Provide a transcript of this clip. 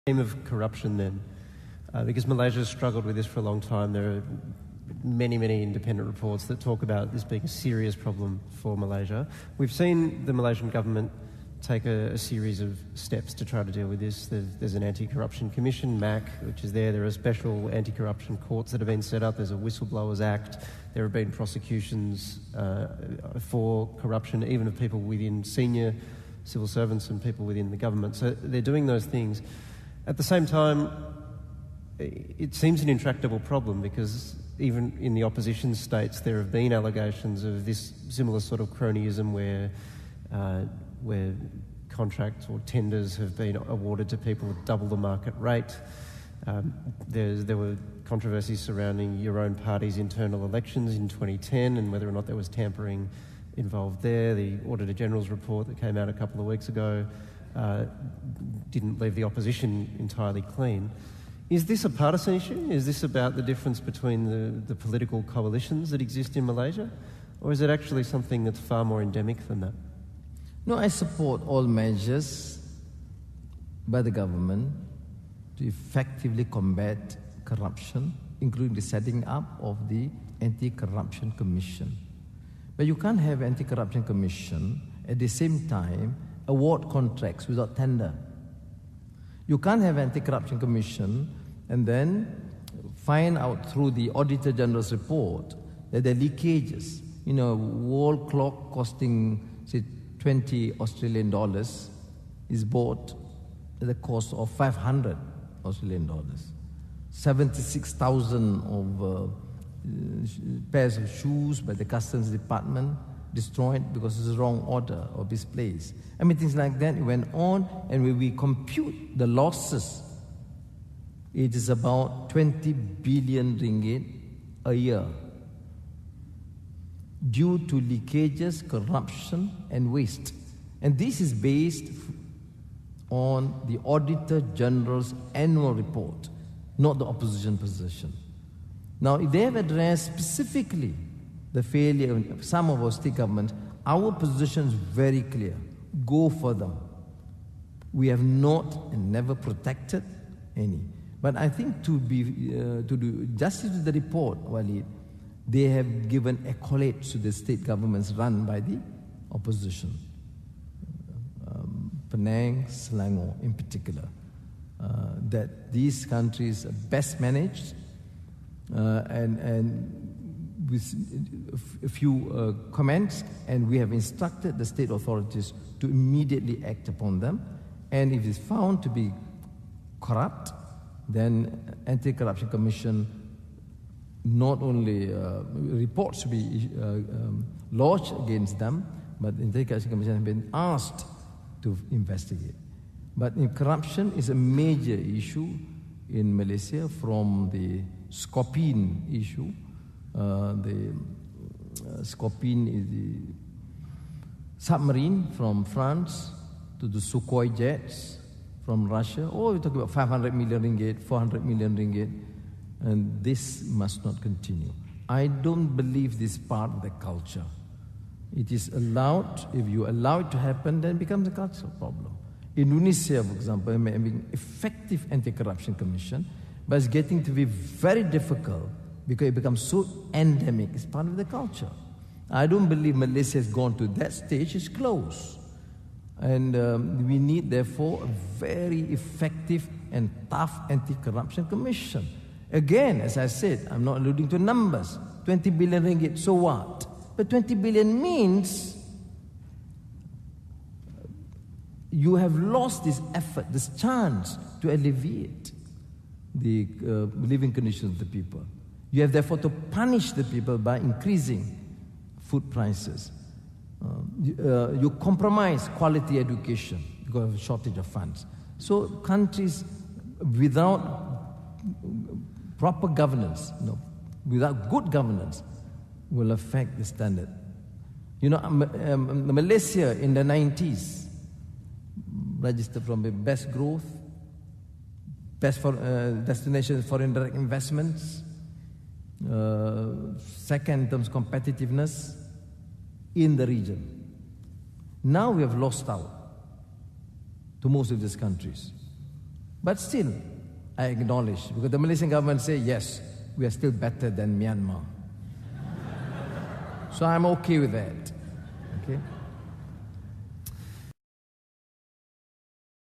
theme of corruption then, because Malaysia has struggled with this for a long time. There are many, many independent reports that talk about this being a serious problem for Malaysia. We've seen the Malaysian government take a series of steps to try to deal with this. There's an anti-corruption commission, MAC, which is there. There are special anti-corruption courts that have been set up. There's a Whistleblowers Act. There have been prosecutions for corruption, even of people within senior civil servants and people within the government. So they're doing those things. At the same time, it seems an intractable problem because even in the opposition states there have been allegations of this similar sort of cronyism where contracts or tenders have been awarded to people at double the market rate. There were controversies surrounding your own party's internal elections in 2010 and whether or not there was tampering involved there. The Auditor General's report that came out a couple of weeks ago didn't leave the opposition entirely clean. Is this a partisan issue? Is this about the difference between the political coalitions that exist in Malaysia? Or is it actually something that's far more endemic than that? No, I support all measures by the government to effectively combat corruption, including the setting up of the Anti-Corruption Commission. But you can't have Anti-Corruption Commission at the same time award contracts without tender. You can't have Anti-Corruption Commission and then find out through the Auditor General's report that there are leakages. You know, wall clock costing, say, 20 Australian dollars is bought at the cost of 500 Australian dollars. 76,000 of pairs of shoes by the Customs Department destroyed because it's the wrong order or misplaced. I mean, things like that went on, and when we compute the losses, it is about 20 billion ringgit a year due to leakages, corruption, and waste. And this is based on the Auditor General's annual report, not the opposition position. Now, if they have addressed specifically the failure of some of our state governments, our position is very clear. Go for them. We have not and never protected any. But I think to do justice to the report, Waleed, they have given accolades to the state governments run by the opposition. Penang, Selangor in particular. That these countries are best managed and with a few comments, and we have instructed the state authorities to immediately act upon them. And if it is found to be corrupt, then Anti-Corruption Commission not only reports to be lodged against them, but the Anti-Corruption Commission has been asked to investigate. But corruption is a major issue in Malaysia, from the Scorpion issue. The Scorpion is the submarine from France to the Sukhoi jets from Russia. Oh, we're talking about 500 million ringgit, 400 million ringgit, and this must not continue. I don't believe this part of the culture. It is allowed. If you allow it to happen, then it becomes a cultural problem. Indonesia, for example, having effective anti-corruption commission, but it's getting to be very difficult because it becomes so endemic. It's part of the culture. I don't believe Malaysia has gone to that stage. It's close. And we need, therefore, a very effective and tough anti-corruption commission. Again, as I said, I'm not alluding to numbers. 20 billion ringgit, so what? But 20 billion means you have lost this effort, this chance to alleviate the living conditions of the people. You have therefore to punish the people by increasing food prices. You compromise quality education because of a shortage of funds. So countries without proper governance, without good governance, will affect the standard. You know, Malaysia in the 90s registered from the best growth, best for destination foreign direct investments, second in terms of competitiveness in the region. Now we have lost out to most of these countries. But still, I acknowledge, because the Malaysian government say, yes, we are still better than Myanmar. So I'm okay with that. Okay?